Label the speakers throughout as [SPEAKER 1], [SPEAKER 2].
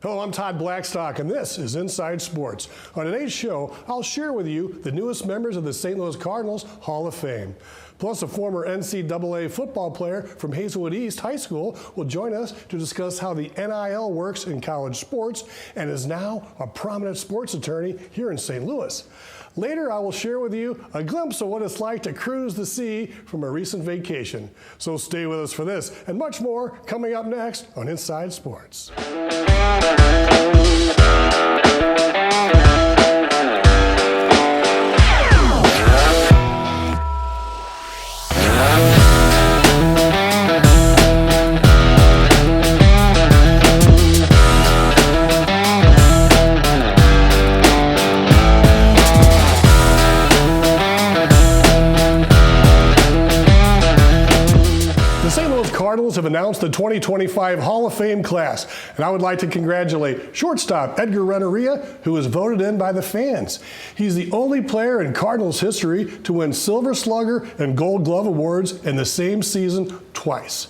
[SPEAKER 1] Hello, I'm Todd Blackstock, and this is Inside Sports. On today's show, I'll share with you the newest members of the St. Louis Cardinals Hall of Fame. Plus, a former NCAA football player from Hazelwood East High School will join us to discuss how the NIL works in college sports and is now a prominent sports attorney here in St. Louis. Later, I will share with you a glimpse of what it's like to cruise the sea from a recent vacation. So stay with us for this and much more coming up next on Inside Sports. Cardinals have announced the 2025 Hall of Fame class, and I would like to congratulate shortstop Edgar Renteria, who was voted in by the fans. He's the only player in Cardinals history to win Silver Slugger and Gold Glove awards in the same season twice.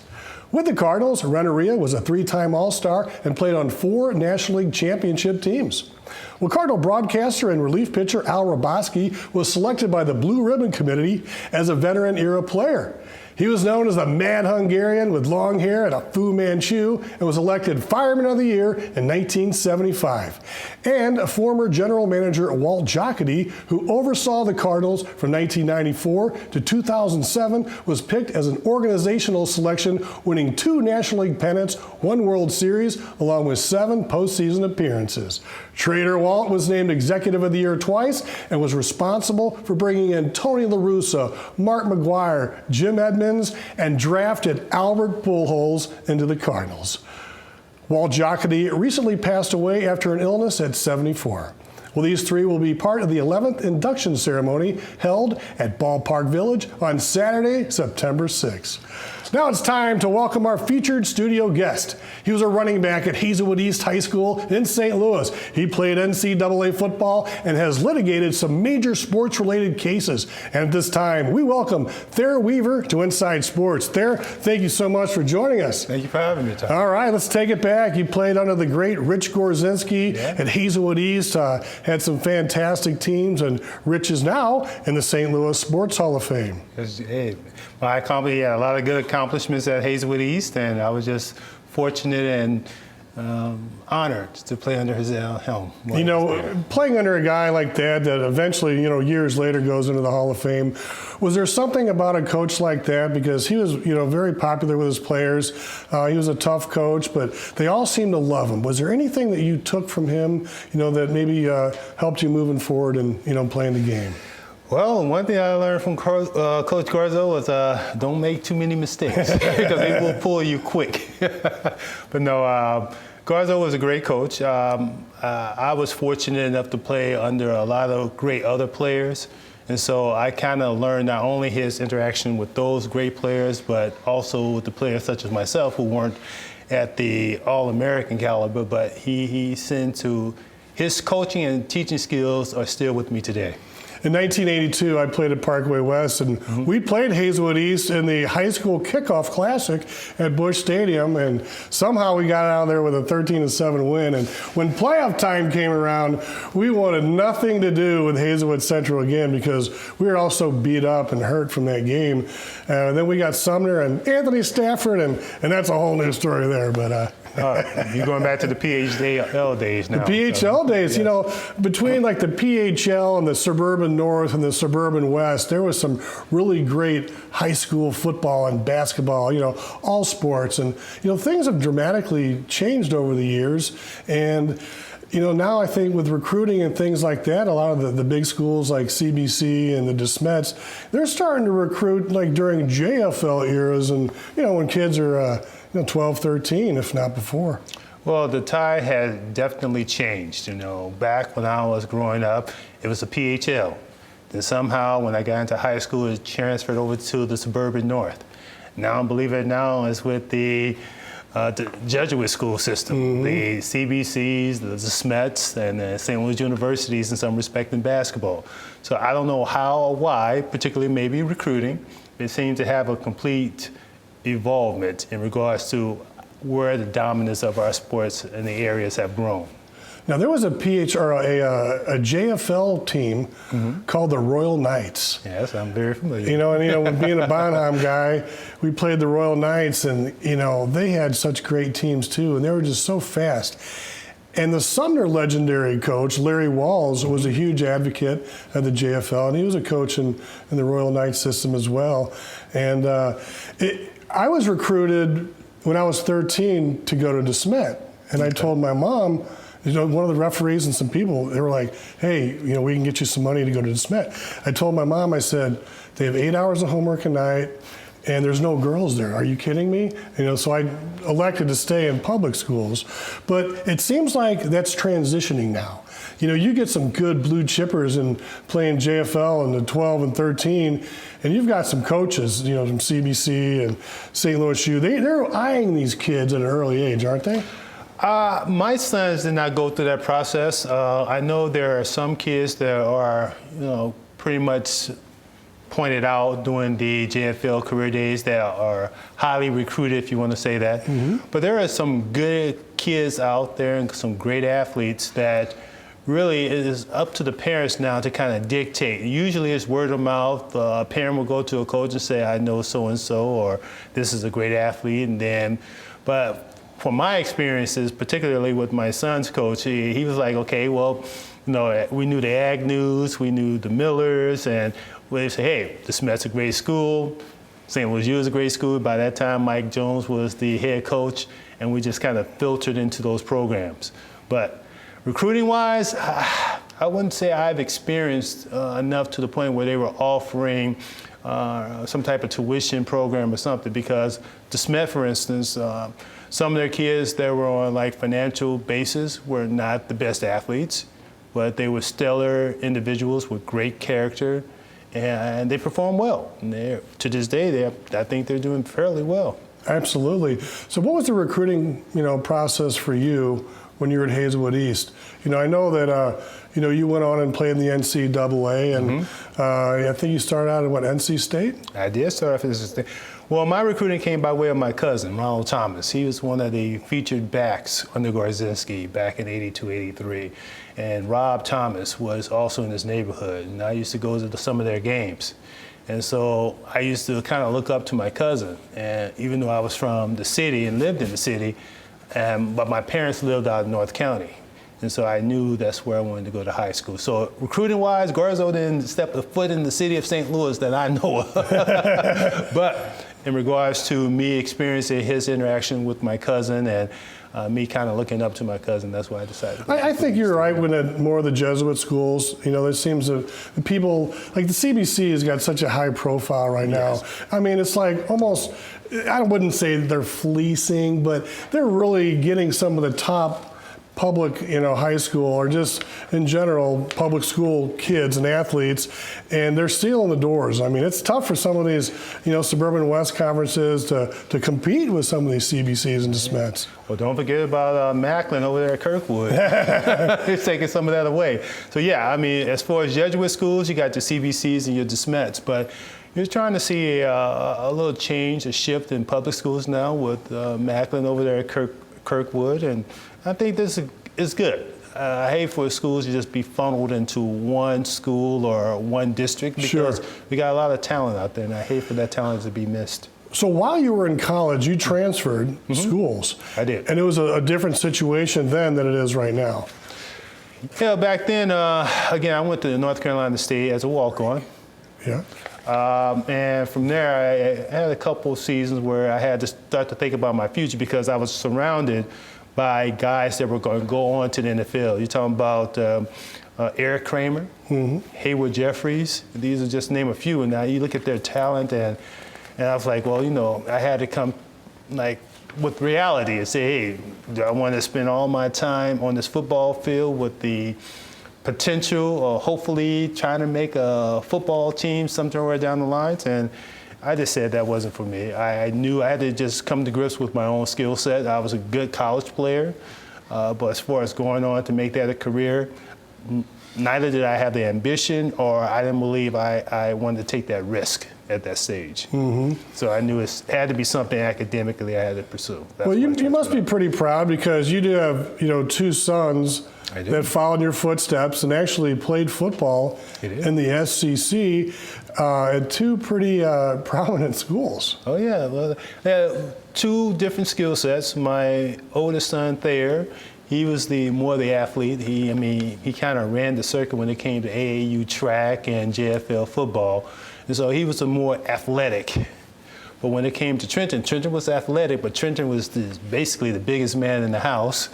[SPEAKER 1] With the Cardinals, Renteria was a three-time All-Star and played on 4 National League championship teams. Well, Cardinal broadcaster and relief pitcher Al Raboski was selected by the Blue Ribbon Committee as a veteran-era player. He was known as the Mad Hungarian with long hair and a Fu Manchu and was elected Fireman of the Year in 1975. And a former general manager, Walt Jocketty, who oversaw the Cardinals from 1994 to 2007, was picked as an organizational selection, winning 2 National League pennants, 1 World Series, along with 7 postseason appearances. Trader Walt was named Executive of the Year twice and was responsible for bringing in Tony La Russa, Mark McGuire, Jim Edmonds, and drafted Albert Pujols into the Cardinals. Walt Jocketty recently passed away after an illness at 74. Well, these 3 will be part of the 11th induction ceremony held at Ballpark Village on Saturday, September 6th. Now it's time to welcome our featured studio guest. He was a running back at Hazelwood East High School in St. Louis. He played NCAA football and has litigated some major sports-related cases. And at this time, we welcome Thayer Weaver to Inside Sports. Thayer, thank you so much for joining us.
[SPEAKER 2] Thank you for having me, Todd.
[SPEAKER 1] All right, let's take it back. You played under the great Rich Gorzinski at Hazelwood East, had some fantastic teams, and Rich is now in the St. Louis Sports Hall of Fame.
[SPEAKER 2] Hey, my company had a lot of good accomplishments at Hazelwood East, and I was just fortunate and honored to play under his helm.
[SPEAKER 1] You know, playing under a guy like that eventually, years later goes into the Hall of Fame, was there something about a coach like that? Because he was, very popular with his players. He was a tough coach, but they all seemed to love him. Was there anything that you took from him, that maybe helped you moving forward and, playing the game?
[SPEAKER 2] Well, one thing I learned from Coach Garzo was don't make too many mistakes because they will pull you quick. But no, Garzo was a great coach. I was fortunate enough to play under a lot of great other players. And so I kind of learned not only his interaction with those great players, but also with the players such as myself who weren't at the All-American caliber, but he sent to his coaching and teaching skills are still with me today.
[SPEAKER 1] In 1982, I played at Parkway West, and we played Hazelwood East in the high school kickoff classic at Busch Stadium, and somehow we got out of there with a 13-7 win. And when playoff time came around, we wanted nothing to do with Hazelwood Central again because we were all so beat up and hurt from that game. Then we got Sumner and Anthony Stafford, and that's a whole new story there. But
[SPEAKER 2] you're going back to the PHL days now.
[SPEAKER 1] The PHL days, yes. Between like the PHL and the Suburban North and the Suburban West, there was some really great high school football and basketball, all sports. And, things have dramatically changed over the years. And, now I think with recruiting and things like that, a lot of the big schools like CBC and the DeSmets, they're starting to recruit like during JFL eras and, when kids are 12, 13, if not before.
[SPEAKER 2] Well, the tide has definitely changed. Back when I was growing up, it was the PHL. Then somehow, when I got into high school, it transferred over to the Suburban North. Now, believe it now, it's with the Jesuit school system, the CBCs, the SMETs, and the St. Louis universities in some respect in basketball. So I don't know how or why, particularly maybe recruiting, it seemed to have a complete evolvement in regards to where the dominance of our sports in the areas have grown.
[SPEAKER 1] Now, there was a a JFL team called the Royal Knights.
[SPEAKER 2] Yes, I'm very familiar.
[SPEAKER 1] With being a Bonham guy, we played the Royal Knights, and, they had such great teams too, and they were just so fast. And the Sumner legendary coach, Larry Walls, was a huge advocate of the JFL, and he was a coach in the Royal Knights system as well. And I was recruited when I was 13 to go to DeSmet, and I told my mom, one of the referees and some people, they were like, hey, we can get you some money to go to DeSmet. I told my mom, I said, they have 8 hours of homework a night, and there's no girls there. Are you kidding me? So I elected to stay in public schools. But it seems like that's transitioning now. You get some good blue chippers in playing JFL in the 12 and 13, and you've got some coaches, from CBC and St. Louis U. They're eyeing these kids at an early age, aren't they?
[SPEAKER 2] My sons did not go through that process. I know there are some kids that are, pretty much pointed out during the JFL career days that are highly recruited, if you want to say that. But there are some good kids out there and some great athletes that really it is up to the parents now to kind of dictate. Usually it's word of mouth. A parent will go to a coach and say, I know so-and-so, or this is a great athlete, but from my experiences, particularly with my son's coach, he was like, okay, well, we knew the Agnews, we knew the Millers, and we say, hey, DeSmet's a great school, St. Louis U is a great school. By that time, Mike Jones was the head coach, and we just kind of filtered into those programs. But recruiting-wise, I wouldn't say I've experienced enough to the point where they were offering some type of tuition program or something, because DeSmet, for instance, some of their kids that were on financial basis were not the best athletes, but they were stellar individuals with great character, and they performed well. And to this day, I think they're doing fairly well.
[SPEAKER 1] Absolutely. So what was the recruiting, process for you when you were at Hazelwood East? I know that, you went on and played in the NCAA, and I think you started out at NC State?
[SPEAKER 2] I did start off at NC State. Well, my recruiting came by way of my cousin, Ronald Thomas. He was one of the featured backs under Gorzinski back in '82, '83. And Rob Thomas was also in his neighborhood, and I used to go to some of their games. And so I used to kind of look up to my cousin, and even though I was from the city and lived in the city, but my parents lived out in North County. And so I knew that's where I wanted to go to high school. So recruiting-wise, Garzo didn't step a foot in the city of St. Louis that I know of. But in regards to me experiencing his interaction with my cousin and me kind of looking up to my cousin, that's why I decided.
[SPEAKER 1] I think you're right when at more of the Jesuit schools, there seems to people, like the CBC has got such a high profile right now. I mean, it's like almost, I wouldn't say they're fleecing, but they're really getting some of the top public, high school, or just in general public school kids and athletes, and they're sealing the doors. I mean, it's tough for some of these, suburban West conferences to compete with some of these CBCs and DeSmets.
[SPEAKER 2] Well, don't forget about Macklin over there at Kirkwood. It's taking some of that away. So yeah, I mean, as far as Jesuit schools, you got your CBCs and your DeSmets, but you're trying to see a little change, a shift in public schools now with Macklin over there at Kirkwood, and I think this is good. I hate for schools to just be funneled into one school or one district, because we got a lot of talent out there, and I hate for that talent to be missed.
[SPEAKER 1] So while you were in college, you transferred schools.
[SPEAKER 2] I did.
[SPEAKER 1] And it was a different situation then than it is right now.
[SPEAKER 2] Yeah, back then, again, I went to North Carolina State as a walk-on.
[SPEAKER 1] Yeah.
[SPEAKER 2] And from there, I had a couple of seasons where I had to start to think about my future, because I was surrounded by guys that were going to go on to the NFL. You're talking about Eric Kramer, Hayward Jeffries. These are just to name a few. And now you look at their talent, and I was like, well, I had to come with reality and say, hey, do I want to spend all my time on this football field with the potential or hopefully trying to make a football team somewhere down the lines? And I just said that wasn't for me. I knew I had to just come to grips with my own skill set. I was a good college player, but as far as going on to make that a career, neither did I have the ambition, or I didn't believe I wanted to take that risk at that stage. So I knew it had to be something academically I had to pursue.
[SPEAKER 1] Well, you must be pretty proud because you do have, two sons that followed in your footsteps and actually played football in the SEC at two pretty prominent schools.
[SPEAKER 2] Oh yeah, well, they had two different skill sets. My oldest son, Thayer, he was more the athlete. He kind of ran the circuit when it came to AAU track and JFL football. And so he was the more athletic. But when it came to Trenton was athletic, but Trenton was basically the biggest man in the house,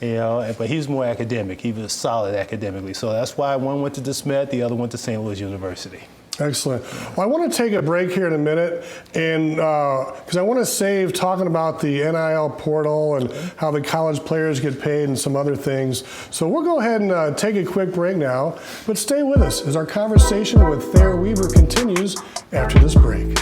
[SPEAKER 2] but he was more academic. He was solid academically. So that's why one went to DeSmet, the other went to St. Louis University.
[SPEAKER 1] Excellent. Well, I want to take a break here in a minute, and because I want to save talking about the NIL portal and how the college players get paid and some other things. So we'll go ahead and take a quick break now, but stay with us as our conversation with Thayer Weaver continues after this break.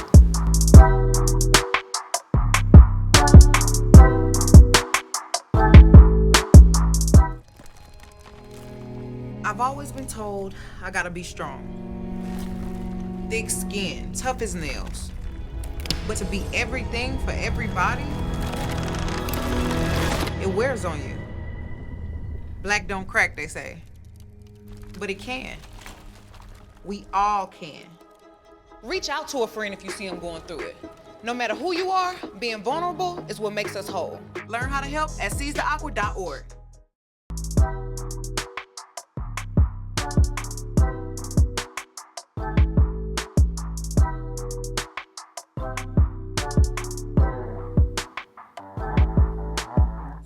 [SPEAKER 3] I've always been told I gotta be strong. Thick skin, tough as nails. But to be everything for everybody, it wears on you. Black don't crack, they say. But it can. We all can. Reach out to a friend if you see them going through it. No matter who you are, being vulnerable is what makes us whole. Learn how to help at seizetheawkward.org.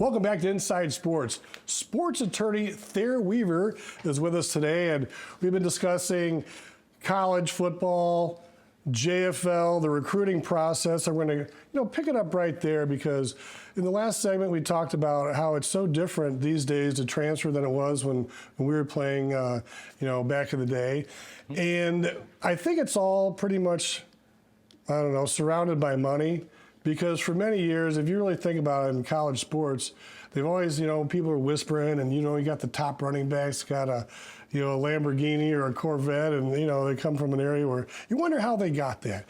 [SPEAKER 1] Welcome back to Inside Sports. Sports Attorney Thayer Weaver is with us today, and we've been discussing college football, JFL, the recruiting process. I'm going to, pick it up right there because in the last segment we talked about how it's so different these days to transfer than it was when we were playing, back in the day. And I think it's all pretty much, surrounded by money. Because for many years, if you really think about it in college sports, they've always, people are whispering and, you got the top running backs, got a Lamborghini or a Corvette and, they come from an area where you wonder how they got that.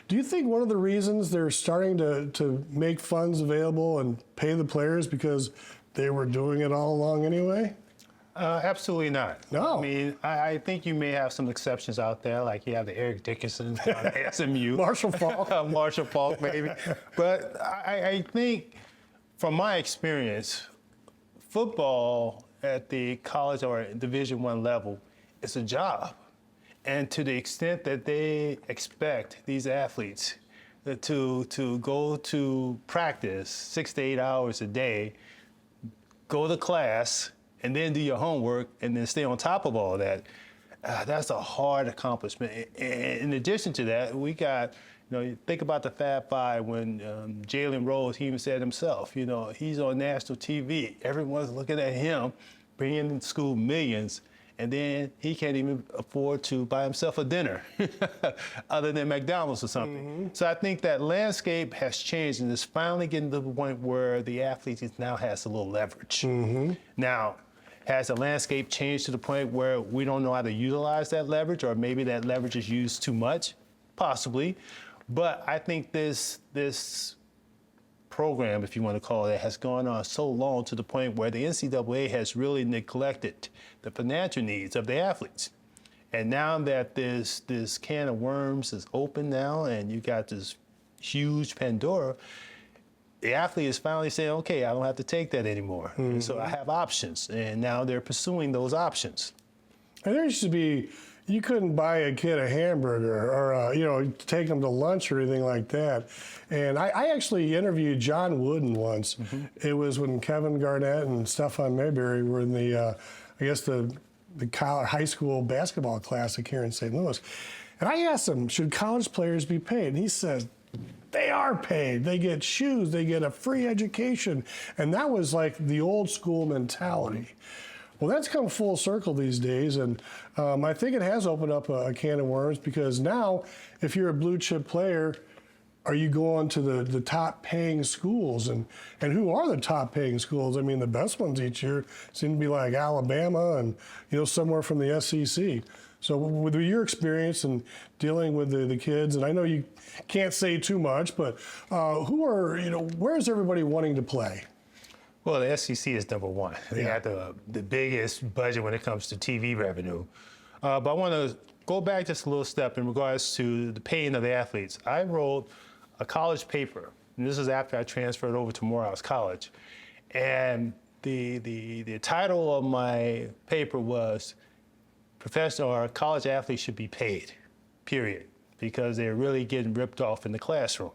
[SPEAKER 1] Do you think one of the reasons they're starting to make funds available and pay the players because they were doing it all along anyway?
[SPEAKER 2] Absolutely not.
[SPEAKER 1] No.
[SPEAKER 2] I think you may have some exceptions out there, like you have the Eric Dickerson on SMU.
[SPEAKER 1] Marshall Faulk.
[SPEAKER 2] Marshall Faulk, maybe. But I think, from my experience, football at the college or Division I level is a job. And to the extent that they expect these athletes to go to practice 6 to 8 hours a day, go to class, and then do your homework, and then stay on top of all that, that's a hard accomplishment. And in addition to that, we got, you think about the Fab Five when Jalen Rose, he even said himself, he's on national TV. Everyone's looking at him, bringing in school millions, and then he can't even afford to buy himself a dinner other than McDonald's or something. So I think that landscape has changed, and it's finally getting to the point where the athlete now has a little leverage. Now, has the landscape changed to the point where we don't know how to utilize that leverage, or maybe that leverage is used too much? Possibly. But I think this program, if you want to call it, has gone on so long to the point where the NCAA has really neglected the financial needs of the athletes. And now that this can of worms is open now, and you got this huge Pandora, the athlete is finally saying, okay, I don't have to take that anymore. So I have options, and now they're pursuing those options.
[SPEAKER 1] And there used to be, you couldn't buy a kid a hamburger or, take them to lunch or anything like that. And I actually interviewed John Wooden once. It was when Kevin Garnett and Stephon Mayberry were in the high school basketball classic here in St. Louis. And I asked him, should college players be paid? And he says, they are paid. They get shoes. They get a free education. And that was like the old school mentality. Well, that's come full circle these days, and I think it has opened up a can of worms because now, if you're a blue chip player, are you going to the top paying schools? And who are the top paying schools? I mean, the best ones each year seem to be like Alabama and, somewhere from the SEC. So with your experience and dealing with the kids, and I know you can't say too much, but where is everybody wanting to play?
[SPEAKER 2] Well, the SEC is number one. They got the biggest budget when it comes to TV revenue. But I want to go back just a little step in regards to the paying of the athletes. I wrote a college paper, and this is after I transferred over to Morehouse College. And the title of my paper was Professional or College Athletes Should Be Paid, period, because they're really getting ripped off in the classroom.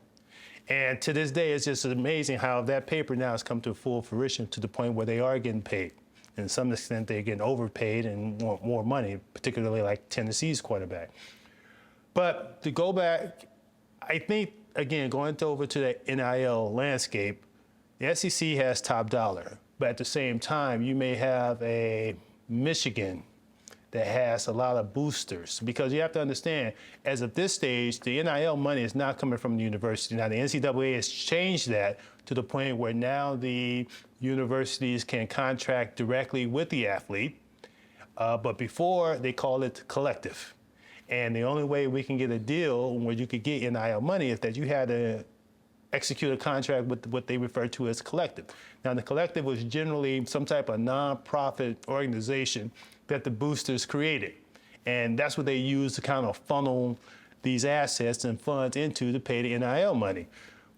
[SPEAKER 2] And to this day, it's just amazing how that paper now has come to full fruition to the point where they are getting paid. And to some extent, they're getting overpaid and want more money, particularly like Tennessee's quarterback. But to go back, I think, again, going over to the NIL landscape, the SEC has top dollar. But at the same time, you may have a Michigan that has a lot of boosters, because you have to understand, as of this stage, the NIL money is not coming from the university. Now, the NCAA has changed that to the point where now the universities can contract directly with the athlete, but before they call it collective. And the only way we can get a deal where you could get NIL money is that you had to execute a contract with what they refer to as collective. Now, the collective was generally some type of nonprofit organization that the boosters created. And that's what they use to kind of funnel these assets and funds into to pay the NIL money.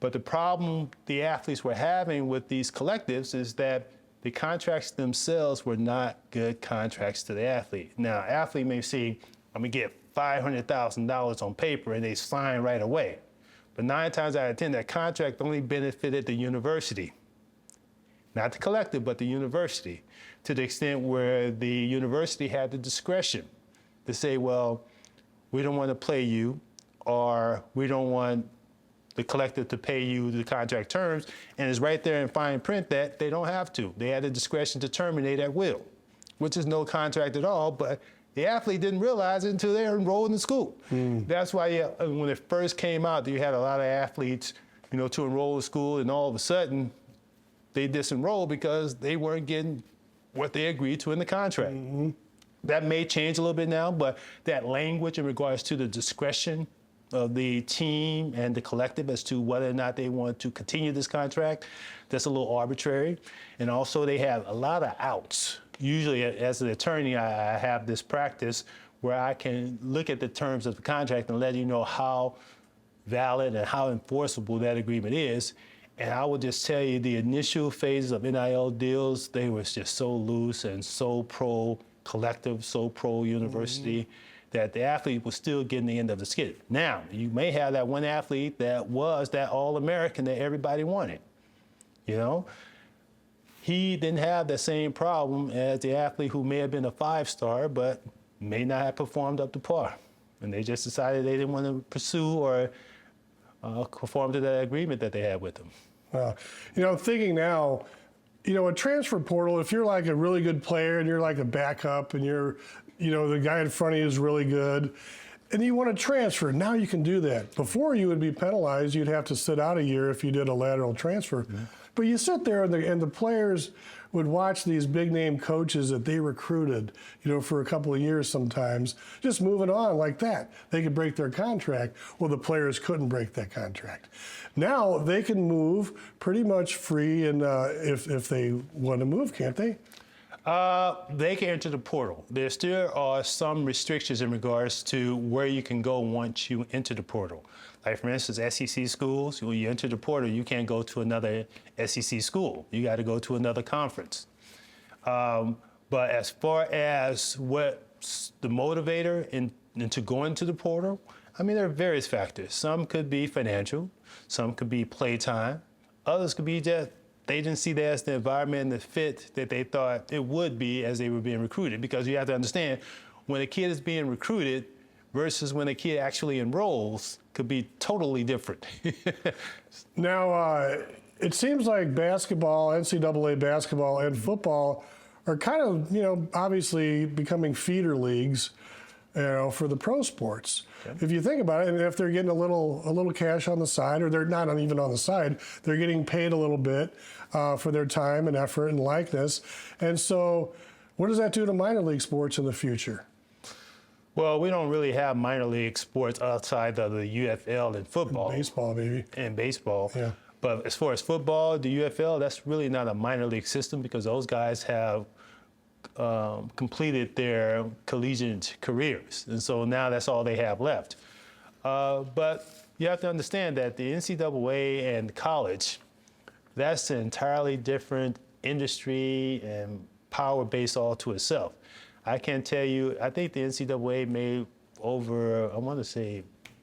[SPEAKER 2] But the problem the athletes were having with these collectives is that the contracts themselves were not good contracts to the athlete. Now, athlete may see, I'm gonna get $500,000 on paper, and they sign right away. But 9 times out of 10, that contract only benefited the university. Not the collective, but the university, to the extent where the university had the discretion to say, well, we don't want to play you, or we don't want the collective to pay you the contract terms, and it's right there in fine print that they don't have to. They had the discretion to terminate at will, which is no contract at all, but the athlete didn't realize it until they were enrolled in school. That's why when it first came out, you had a lot of athletes, to enroll in school, and all of a sudden, they disenrolled because they weren't getting what they agreed to in the contract. That may change a little bit now, but that language in regards to the discretion of the team and the collective as to whether or not they want to continue this contract, that's a little arbitrary. And also they have a lot of outs. Usually as an attorney, I have this practice where I can look at the terms of the contract and let you know how valid and how enforceable that agreement is. And I will just tell you, the initial phases of NIL deals, they were just so loose and so pro-collective, so pro-university, that the athlete was still getting the end of the skid. Now, you may have that one athlete that was that All-American that everybody wanted. He didn't have the same problem as the athlete who may have been a 5-star, but may not have performed up to par. And they just decided they didn't want to pursue or conform to that agreement that they had with them.
[SPEAKER 1] Thinking now, a transfer portal, if you're like a really good player and you're like a backup and you're, the guy in front of you is really good and you want to transfer, now you can do that. Before you would be penalized, you'd have to sit out a year if you did a lateral transfer. But you sit there and the players would watch these big name coaches that they recruited, for a couple of years sometimes, just moving on like that. They could break their contract. Well, the players couldn't break that contract. Now they can move pretty much free, and if they want to move, can't they?
[SPEAKER 2] They can enter the portal. There still are some restrictions in regards to where you can go once you enter the portal. Like, for instance, SEC schools, when you enter the portal, you can't go to another SEC school. You got to go to another conference. But as far as what's the motivator into going to the portal, there are various factors. Some could be financial. Some could be playtime. Others could be just they didn't see that as the environment and the fit that they thought it would be as they were being recruited. Because you have to understand, when a kid is being recruited versus when a kid actually enrolls could be totally different.
[SPEAKER 1] Now, it seems like basketball, NCAA basketball and football are kind of, obviously becoming feeder leagues. for the pro sports. If you think about it, and if they're getting a little cash on the side, or they're not even on the side, they're getting paid a little bit for their time and effort and likeness. And so, what does that do to minor league sports in the future?
[SPEAKER 2] Well, we don't really have minor league sports outside of the UFL and football.
[SPEAKER 1] And baseball, maybe.
[SPEAKER 2] And baseball.
[SPEAKER 1] Yeah.
[SPEAKER 2] But as far as football, the UFL, that's really not a minor league system because those guys have completed their collegiate careers. And so now that's all they have left. But you have to understand that the NCAA and college, that's an entirely different industry and power base all to itself. I can tell you, I think the NCAA made over, I want to say,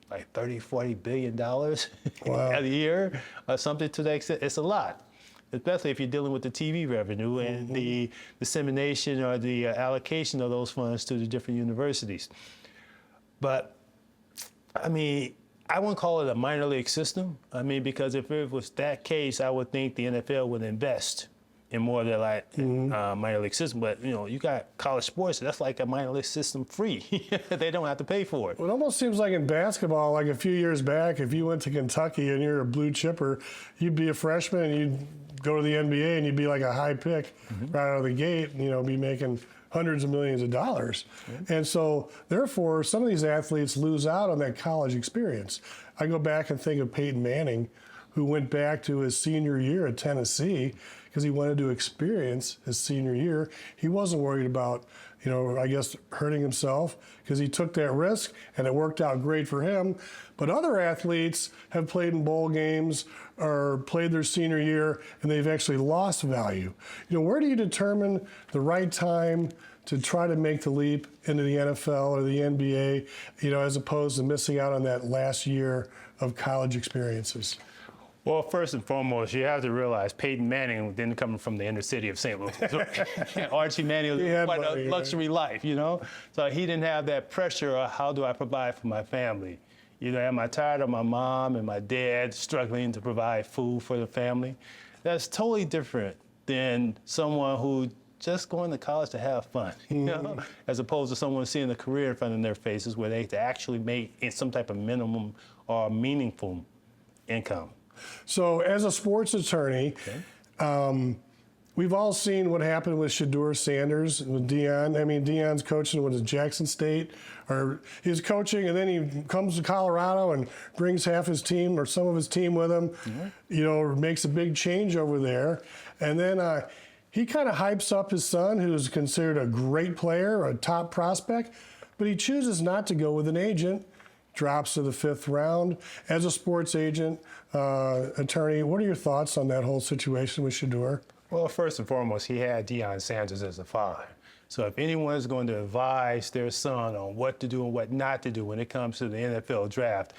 [SPEAKER 2] like $30-40 billion a year, or something to that extent. It's a lot, especially if you're dealing with the TV revenue and the dissemination or the allocation of those funds to the different universities. But, I mean, I wouldn't call it a minor league system. I mean, because if it was that case, I would think the NFL would invest in more of their minor league system. But, you got college sports, that's like a minor league system free. They don't have to pay for it.
[SPEAKER 1] Well, it almost seems like in basketball, like a few years back, if you went to Kentucky and you're a blue chipper, you'd be a freshman and you'd go to the NBA and you'd be like a high pick right out of the gate, and, be making hundreds of millions of dollars. And so, therefore, some of these athletes lose out on that college experience. I go back and think of Peyton Manning, who went back to his senior year at Tennessee because he wanted to experience his senior year. He wasn't worried about, I guess, hurting himself because he took that risk and it worked out great for him. But other athletes have played in bowl games or played their senior year and they've actually lost value. Where do you determine the right time to try to make the leap into the NFL or the NBA, as opposed to missing out on that last year of college experiences?
[SPEAKER 2] Well, first and foremost, you have to realize Peyton Manning didn't come from the inner city of St. Louis. Archie Manning was quite a luxury life, So he didn't have that pressure of how do I provide for my family. Am I tired of my mom and my dad struggling to provide food for the family? That's totally different than someone who just going to college to have fun, as opposed to someone seeing a career in front of their faces where they actually make some type of minimum or meaningful income.
[SPEAKER 1] So as a sports attorney, we've all seen what happened with Shedeur Sanders, with Deion. I mean, Deion's coaching with Jackson State, or he's coaching, and then he comes to Colorado and brings half his team or some of his team with him, makes a big change over there. And then he kind of hypes up his son, who's considered a great player, a top prospect, but he chooses not to go with an agent. Drops to the 5th round. As a sports agent, attorney, what are your thoughts on that whole situation with Shedeur?
[SPEAKER 2] Well, first and foremost, he had Deion Sanders as a father. So if anyone is going to advise their son on what to do and what not to do when it comes to the NFL draft,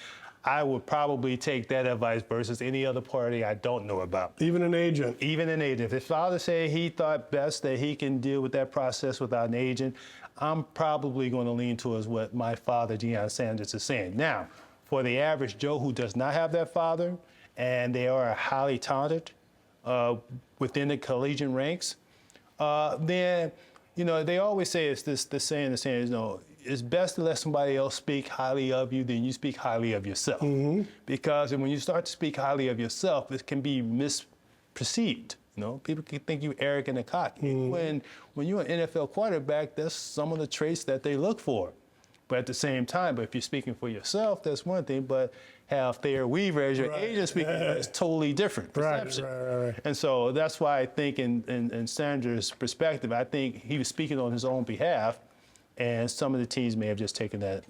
[SPEAKER 2] I would probably take that advice versus any other party I don't know about.
[SPEAKER 1] Even an agent?
[SPEAKER 2] Even an agent. If his father said he thought best that he can deal with that process without an agent, I'm probably going to lean towards what my father, Deion Sanders, is saying. Now, for the average Joe who does not have that father, and they are highly talented within the collegiate ranks, then, they always say it's the saying is, it's best to let somebody else speak highly of you than you speak highly of yourself. Because when you start to speak highly of yourself, it can be misperceived. People can think you arrogant and cocky. When you're an NFL quarterback, that's some of the traits that they look for. But at the same time, if you're speaking for yourself, that's one thing. But have Thayer Weaver as your agent speaking, it's totally different perception. Right. And so that's why I think in Sanders' perspective, I think he was speaking on his own behalf, and some of the teams may have just taken that.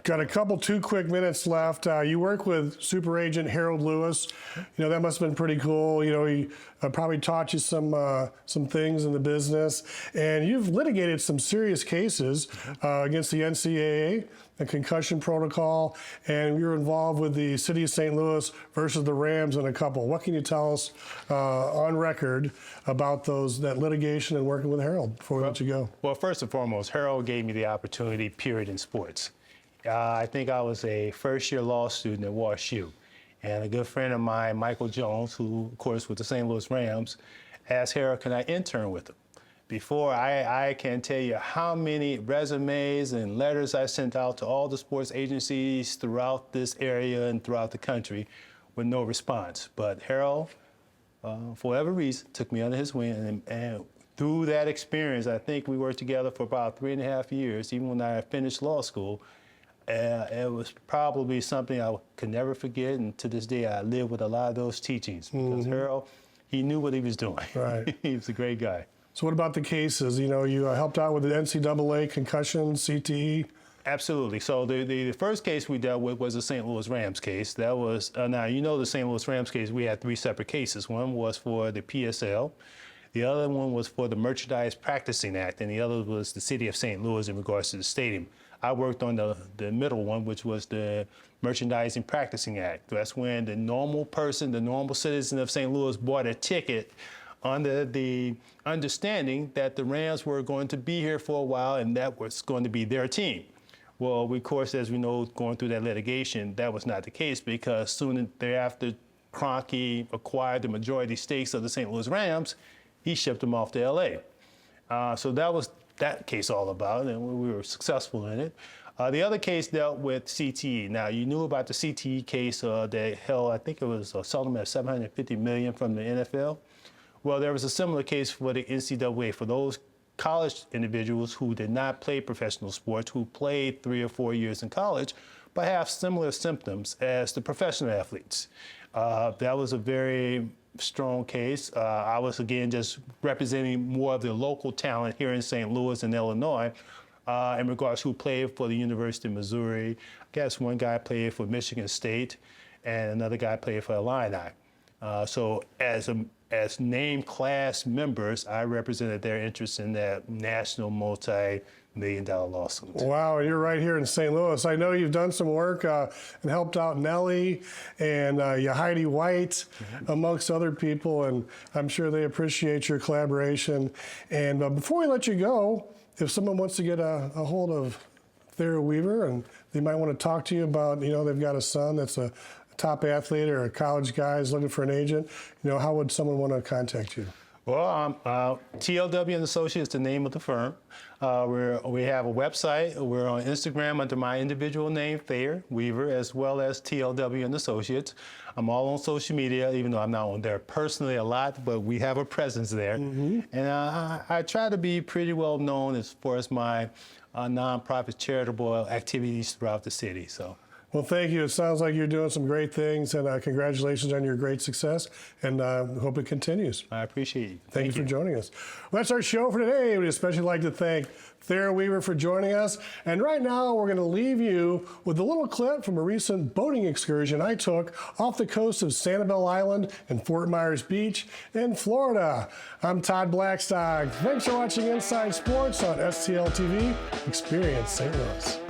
[SPEAKER 1] Got a two quick minutes left. You work with super agent Harold Lewis. That must have been pretty cool. He probably taught you some things in the business. And you've litigated some serious cases against the NCAA, the concussion protocol, and you're involved with the city of St. Louis versus the Rams in a couple. What can you tell us on record about that litigation and working with Harold before we let you go?
[SPEAKER 2] Well, first and foremost, Harold gave me the opportunity, period, in sports. I think I was a first-year law student at WashU, and a good friend of mine, Michael Jones, who, of course, with the St. Louis Rams, asked Harold, can I intern with him? before, I can't tell you how many resumes and letters I sent out to all the sports agencies throughout this area and throughout the country with no response. But Harold, for whatever reason, took me under his wing, and through that experience, I think we worked together for about 3.5 years, even when I finished law school. It was probably something I could never forget, and to this day, I live with a lot of those teachings because Harold, he knew what he was doing.
[SPEAKER 1] Right.
[SPEAKER 2] He was a great guy.
[SPEAKER 1] So what about the cases? You know, you helped out with the NCAA concussion, CTE.
[SPEAKER 2] Absolutely. So the first case we dealt with was the St. Louis Rams case. That was, now you know the St. Louis Rams case, we had 3 separate cases. One was for the PSL, the other one was for the Merchandise Practicing Act, and the other was the City of St. Louis in regards to the stadium. I worked on the middle one, which was the Merchandising Practicing Act. That's when the normal person, the normal citizen of St. Louis bought a ticket under the understanding that the Rams were going to be here for a while and that was going to be their team. Well, of course, as we know, going through that litigation, that was not the case because soon thereafter, Kroenke acquired the majority stakes of the St. Louis Rams. He shipped them off to L.A. So that was that case all about, and we were successful in it. The other case dealt with CTE. Now, you knew about the CTE case that held, I think it was a settlement of $750 million from the NFL. Well, there was a similar case for the NCAA for those college individuals who did not play professional sports, who played 3 or 4 years in college, but have similar symptoms as the professional athletes. That was a very strong case. I was, again, just representing more of the local talent here in St. Louis and Illinois in regards to who played for the University of Missouri. I guess one guy played for Michigan State and another guy played for Illini. So as named class members, I represented their interests in that national multi-million-dollar lawsuit.
[SPEAKER 1] Wow, you're right here in St. Louis. I know you've done some work and helped out Nellie and Heidi White, amongst other people, and I'm sure they appreciate your collaboration. And before we let you go, if someone wants to get a hold of Thayer Weaver and they might want to talk to you about, you know, they've got a son that's a top athlete or a college guy is looking for an agent, you know, how would someone want to contact you?
[SPEAKER 2] Well, TLW and Associates is the name of the firm. We have a website. We're on Instagram under my individual name, Thayer Weaver, as well as TLW and Associates. I'm all on social media, even though I'm not on there personally a lot, but we have a presence there. And I try to be pretty well known as far as my nonprofit charitable activities throughout the city. So.
[SPEAKER 1] Well, thank you. It sounds like you're doing some great things, and congratulations on your great success, and hope it continues.
[SPEAKER 2] I appreciate you.
[SPEAKER 1] Thank you for joining us. Well, that's our show for today. We'd especially like to thank Thayer Weaver for joining us. And right now, we're going to leave you with a little clip from a recent boating excursion I took off the coast of Sanibel Island and Fort Myers Beach in Florida. I'm Todd Blackstock. Thanks for watching Inside Sports on STL TV. Experience St. Louis.